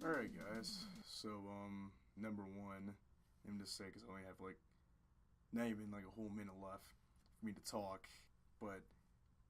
Alright guys, so number one, let me just say because I only have like not even like a whole minute left for me to talk, but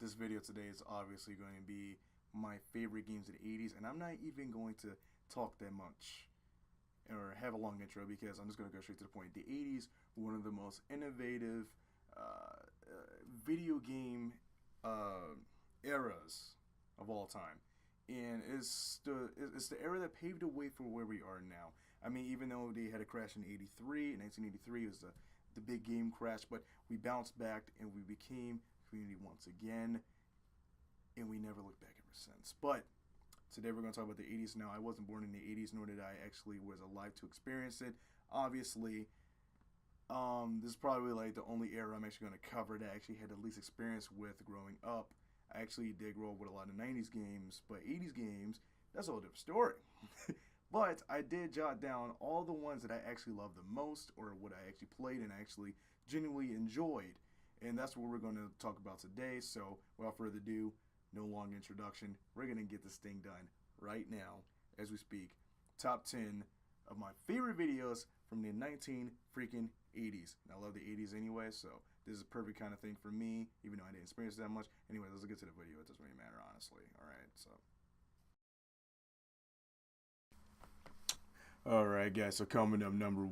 this video today is obviously going to be my favorite games of the 80s, and I'm not even going to talk that much or have a long intro because I'm just going to go straight to the point. The 80s were one of the most innovative video game uh, eras of all time, and it's the era that paved the way for where we are now. I mean, even though they had a crash in 1983 was the big game crash, but we bounced back and we became community once again, and we never looked back ever since. But today we're going to talk about the 80s. Now, I wasn't born in the 80s, nor did I actually was alive to experience it. Obviously, this is probably like the only era I'm actually going to cover that I actually had the least experience with growing up. I actually did grow up with a lot of 90s games, but 80s games, that's a whole different story. But I did jot down all the ones that I actually loved the most, or what I actually played and actually genuinely enjoyed. And that's what we're going to talk about today. So, without further ado, no long introduction. We're going to get this thing done right now as we speak. Top 10 of my favorite videos from the 19 freaking 80s. And I love the 80s anyway, so this is a perfect kind of thing for me, even though I didn't experience it that much. Anyway, let's get to the video. It doesn't really matter, honestly. Alright, so. Alright, guys, so coming up number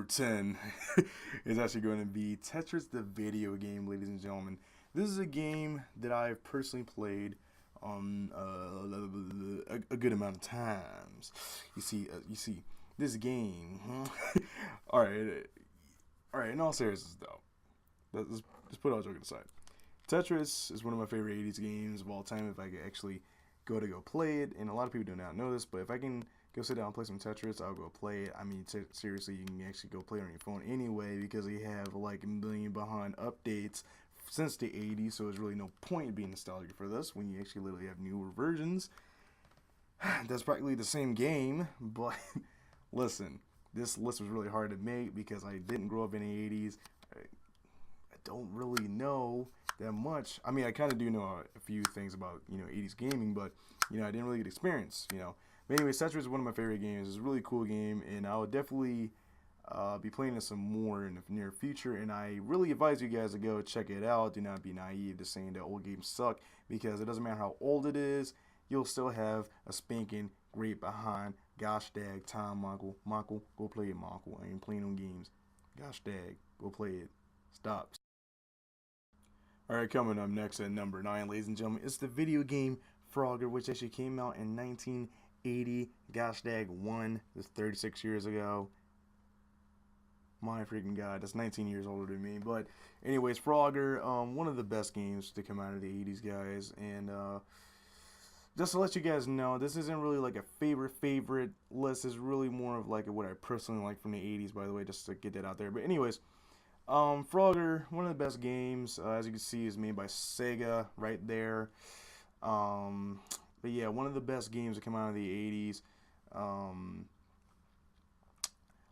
10 is actually going to be Tetris the video game, ladies and gentlemen. This is a game that I've personally played a good amount of times. You see, this game. all right. In all seriousness, though, let's put all joking aside. Tetris is one of my favorite 80s games of all time. If I could actually go play it, and a lot of people do not know this, but if I can go sit down and play some Tetris, I'll go play it. I mean, seriously, you can actually go play it on your phone anyway because they have like a million behind updates since the 80s, so there's really no point in being nostalgic for this when you actually literally have newer versions. That's practically the same game, but listen, this list was really hard to make because I didn't grow up in the 80s. I don't really know that much. I mean, I kind of do know a few things about, 80s gaming, but, I didn't really get experience, But anyway, Tetris is one of my favorite games. It's a really cool game, and I would definitely be playing it some more in the near future, and I really advise you guys to go check it out. Do not be naive to saying that old games suck, because it doesn't matter how old it is, you'll still have a spanking great behind. Gosh dag, time, Michael. Michael, go play it, Michael. I ain't playing no games. Gosh dag, go play it. Stop. Alright, coming up next at number 9, ladies and gentlemen, it's the video game Frogger, which actually came out in 1980. Gosh dag, this 36 years ago. My freaking god, that's 19 years older than me. But anyways, Frogger, one of the best games to come out of the 80s, guys. And just to let you guys know, this isn't really like a favorite list. It's really more of like what I personally like from the 80s, by the way, just to get that out there. But anyways, Frogger, one of the best games, as you can see, is made by Sega right there. But yeah, one of the best games that come out of the 80s.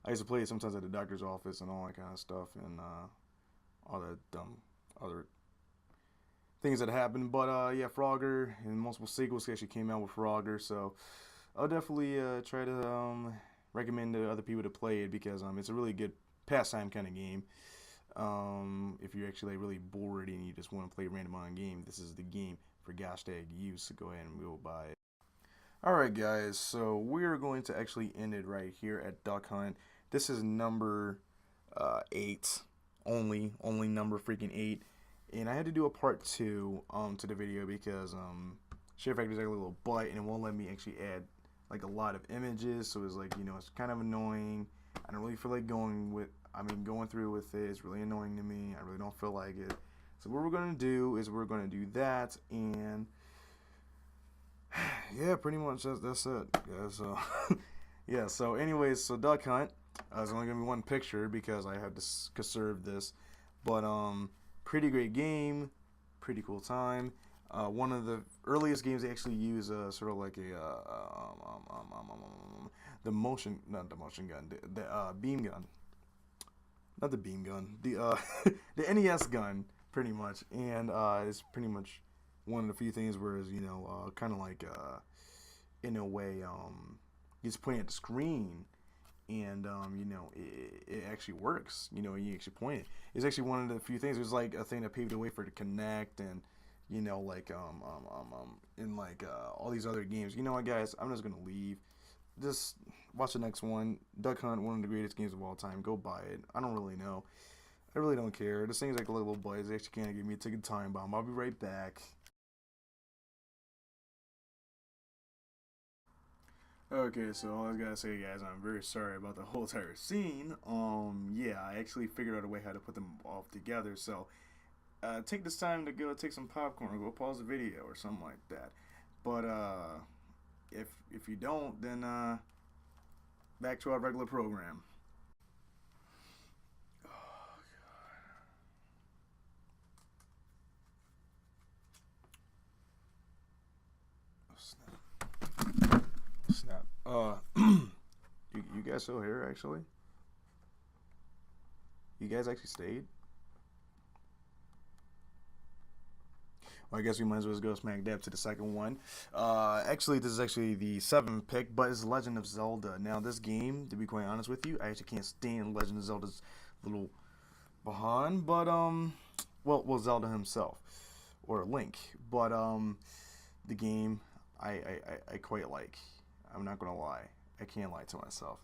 I used to play it sometimes at the doctor's office and all that kind of stuff, and all that dumb other things that happened. But yeah, Frogger and multiple sequels actually came out with Frogger, so I'll definitely try to recommend to other people to play it because it's a really good pastime kind of game. If you're actually really bored and you just want to play a random on game, this is the game for gosh dang you, so go ahead and go buy it. Alright guys, so we're going to actually end it right here at Duck Hunt. This is number 8, only number freaking 8, and I had to do a part 2 to the video because Share Factory's like a little butt and it won't let me actually add like a lot of images, so it's like, it's kind of annoying. I don't really feel like going through with it. It's really annoying to me. I really don't feel like it. So what we're going to do is we're going to do that, and yeah, pretty much that's it. Yeah, so yeah, so anyways, so Duck Hunt, there's only gonna be one picture because I had to conserve this, but pretty great game, pretty cool time. One of the earliest games they actually use sort of like a not the motion gun, the beam gun, not the beam gun, the the NES gun, pretty much, and it's pretty much one of the few things where, kind of like in a way, he's pointing at the screen, and it actually works. You actually point it. It's actually one of the few things. It was like a thing that paved the way for the Connect, and in like all these other games. You know what, guys? I'm just gonna leave. Just watch the next one. Duck Hunt, one of the greatest games of all time. Go buy it. I don't really know. I really don't care. This thing's like a little boy. They actually can't give me a ticket time bomb. I'll be right back. Okay, so all I gotta say, guys, I'm very sorry about the whole entire scene. Yeah, I actually figured out a way how to put them all together. So, take this time to go take some popcorn or go pause the video or something like that. But if you don't, then back to our regular program. Oh, snap! Snap. You guys still here? Actually, you guys actually stayed. Well, I guess we might as well just go smack dab to the second one. Actually, this is actually the seventh pick, but it's Legend of Zelda. Now, this game, to be quite honest with you, I actually can't stand Legend of Zelda's little behind, but well, Zelda himself or Link, but the game I quite like. I'm not gonna lie, I can't lie to myself.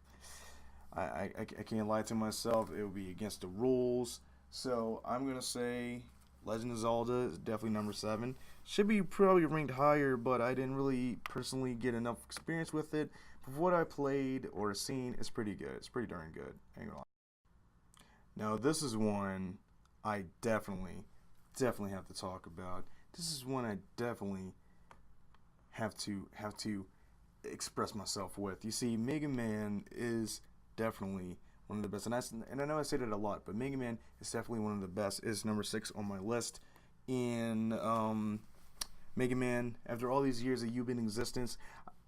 I can't lie to myself. It would be against the rules. So I'm gonna say Legend of Zelda is definitely number 7. Should be probably ranked higher, but I didn't really personally get enough experience with it. But what I played or seen, it's pretty good. It's pretty darn good. Hang on. Now this is one I definitely have to talk about. This is one I definitely have to express myself with. You see, Mega Man is definitely one of the best, and I know I say that a lot, but Mega Man is definitely one of the best. It's number 6 on my list. And Mega Man, after all these years that you've been in existence,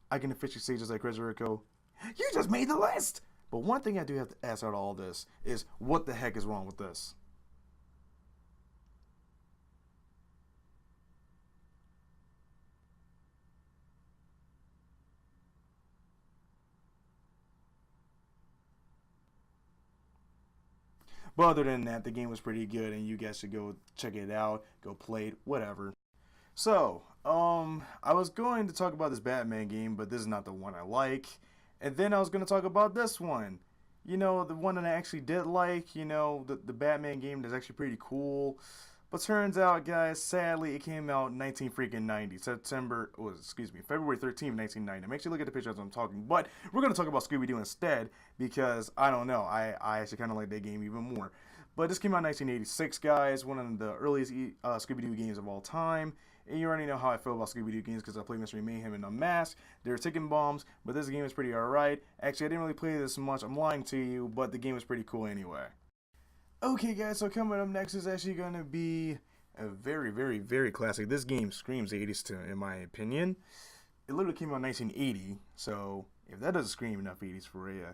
I can officially say, just like Chris Jericho, you just made the list. But one thing I do have to ask out of all this is, what the heck is wrong with this? But other than that, the game was pretty good, and you guys should go check it out, go play it, whatever. So, I was going to talk about this Batman game, but this is not the one I like. And then I was going to talk about this one. The one that I actually did like, the Batman game that's actually pretty cool. But turns out, guys, sadly, it came out in 19 freaking 90, February 13th, 1990. I'm actually looking at the picture as I'm talking, but we're going to talk about Scooby-Doo instead, because, I don't know, I actually kind of like that game even more. But this came out in 1986, guys, one of the earliest Scooby-Doo games of all time. And you already know how I feel about Scooby-Doo games because I played Mystery Mayhem and Unmasked. They're ticking bombs, but this game is pretty alright. Actually, I didn't really play this much. I'm lying to you, but the game is pretty cool anyway. Okay, guys, so coming up next is actually going to be a very, very, very classic. This game screams 80s to, in my opinion. It literally came out in 1980, so if that doesn't scream enough 80s for you,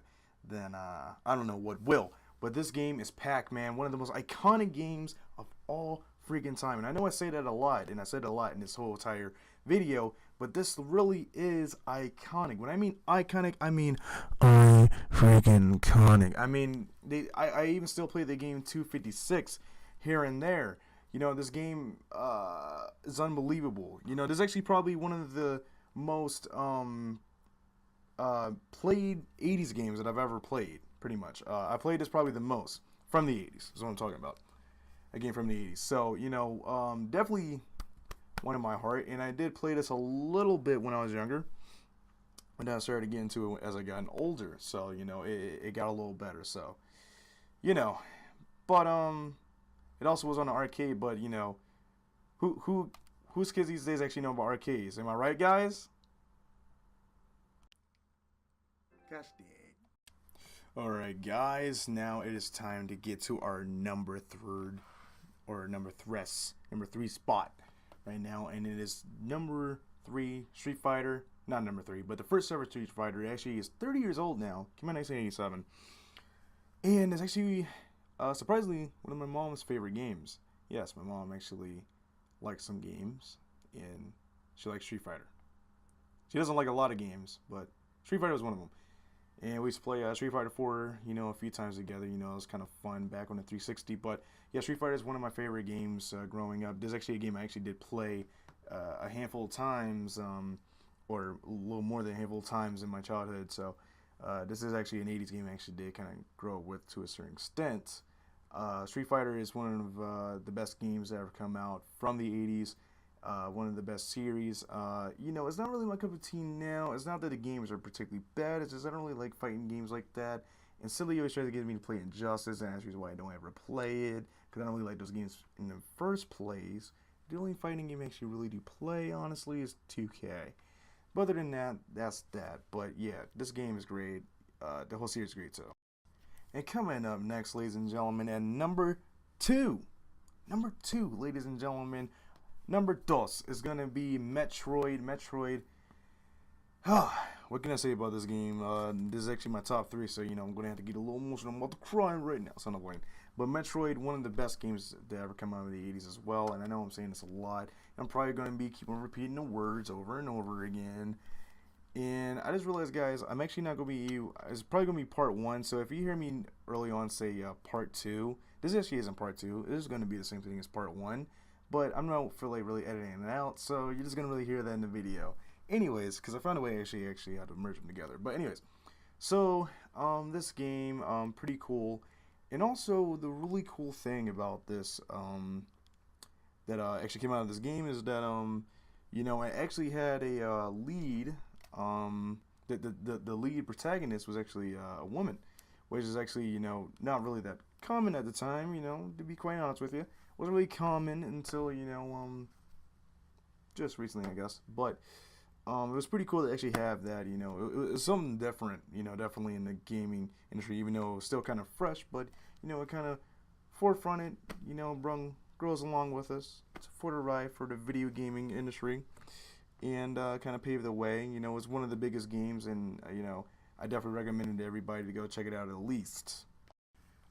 then I don't know what will. But this game is PacMan, one of the most iconic games of all freaking time. And I know I say that a lot, and I said it a lot in this whole entire video, but this really is iconic. When I mean iconic, I mean freaking iconic. I mean, I even still play the game 256 here and there. This game is unbelievable. This is actually probably one of the most played 80s games that I've ever played, pretty much. I played this probably the most from the 80s, is what I'm talking about. A game from the 80s. So, definitely one in my heart. And I did play this a little bit when I was younger. But then I started to get into it as I got older. So, it got a little better. So, but it also was on the arcade. But, who's kids these days actually know about arcades? Am I right, guys? Gosh dang. Alright, guys. Now it is time to get to our number 3 spot right now, and it is number 3 Street Fighter. Not number 3, but the first ever Street Fighter. It actually is 30 years old now. Came out in 1987, and it's actually surprisingly one of my mom's favorite games. Yes, my mom actually likes some games, and she likes Street Fighter. She doesn't like a lot of games, but Street Fighter was one of them. And we used to play Street Fighter 4, a few times together. It was kind of fun back on the 360. But yeah, Street Fighter is one of my favorite games growing up. There's actually a game I actually did play a handful of times, or a little more than a handful of times in my childhood. So this is actually an 80s game I actually did kind of grow up with to a certain extent. Street Fighter is one of the best games that ever come out from the 80s. One of the best series. It's not really my cup of tea now. It's not that the games are particularly bad. It's just I don't really like fighting games like that. And Silly always tries to get me to play Injustice, and that's the reason why I don't ever play it, because I don't really like those games in the first place. The only fighting game I actually really do play, honestly, is 2K. But other than that, that's that. But yeah, this game is great. The whole series is great too. And coming up next, ladies and gentlemen, at number 2. Number 2, ladies and gentlemen. Number dos is going to be Metroid. What can I say about this game? This is actually my top 3, so, I'm going to have to get a little emotional. I'm about to cry right now, son of a. But Metroid, one of the best games that ever come out of the 80s as well, and I know I'm saying this a lot. I'm probably going to keep on repeating the words over and over again. And I just realized, guys, I'm actually not going to be, it's probably going to be part 1, so if you hear me early on say part 2, this actually isn't part 2. This is going to be the same thing as part 1. But I'm not feel like really editing it out, so you're just gonna really hear that in the video. Anyways, because I found a way actually how to merge them together. But anyways, so this game pretty cool, and also the really cool thing about this that actually came out of this game is that I actually had a lead. The lead protagonist was actually a woman, which is actually not really that common at the time. To be quite honest with you. Wasn't really common until just recently, I guess. But it was pretty cool to actually have that. It was something different. Definitely in the gaming industry, even though it was still kind of fresh. But it kind of forefronted. Brung girls along with us for the ride for the video gaming industry, and kind of paved the way. It was one of the biggest games, and I definitely recommend it to everybody to go check it out at least.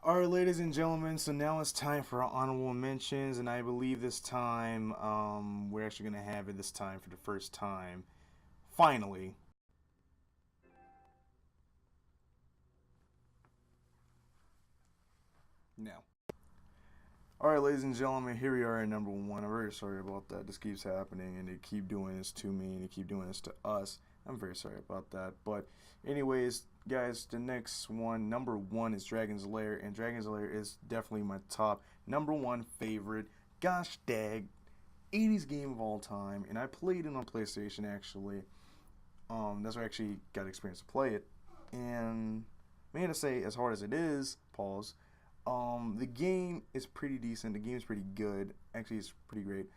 Alright, ladies and gentlemen, so now it's time for our honorable mentions, and I believe this time, we're actually going to have it this time for the first time. Finally. Now. Alright, ladies and gentlemen, here we are at number 1. I'm very sorry about that. This keeps happening, and they keep doing this to me, and they keep doing this to us. I'm very sorry about that. But anyways, guys, the next one, number 1 is Dragon's Lair, and Dragon's Lair is definitely my top number 1 favorite. Gosh dang, 80s game of all time, and I played it on PlayStation actually. That's where I actually got experience to play it. And man, to say as hard as it is, pause. The game is pretty decent. The game is pretty good. Actually, it's pretty great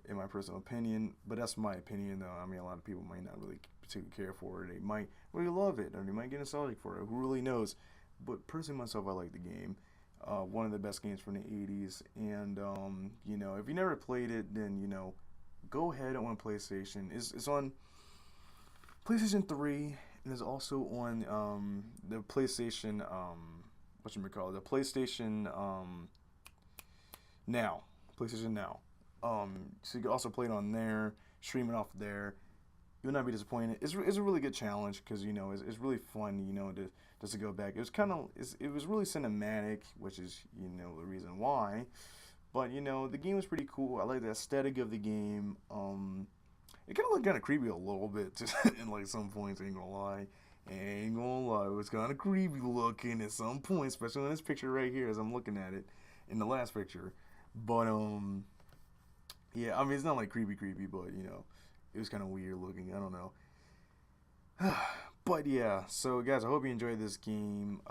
in my personal opinion. But that's my opinion, though. I mean, a lot of people might not really particularly care for it. They might really love it, or they might get nostalgic for it. Who really knows? But personally, myself, I like the game. One of the best games from the 80s. And if you never played it, then go ahead on PlayStation. It's on PlayStation 3, and it's also on the PlayStation. The PlayStation Now. PlayStation Now. So you can also play it on there, stream it off there. You'll not be disappointed. It's a really good challenge because it's really fun. Just to go back. It was really cinematic, which is the reason why. But the game was pretty cool. I like the aesthetic of the game. It kind of looked kind of creepy a little bit, just in like some points. Ain't gonna lie. It was kind of creepy looking at some point, especially in this picture right here as I'm looking at it in the last picture. But yeah, I mean it's not like creepy, but it was kind of weird looking. I don't know. But yeah, so guys, I hope you enjoyed this game.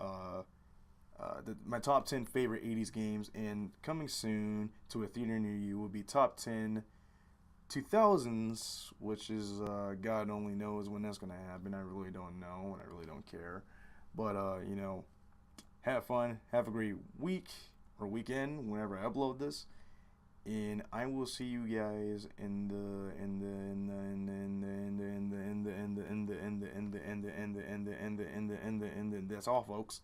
My top 10 favorite 80s games, and coming soon to a theater near you will be top 10 2000s, which is God only knows when that's gonna happen. I really don't know, and I really don't care. But have fun, have a great week or weekend whenever I upload this, and I will see you guys in the that's all, folks.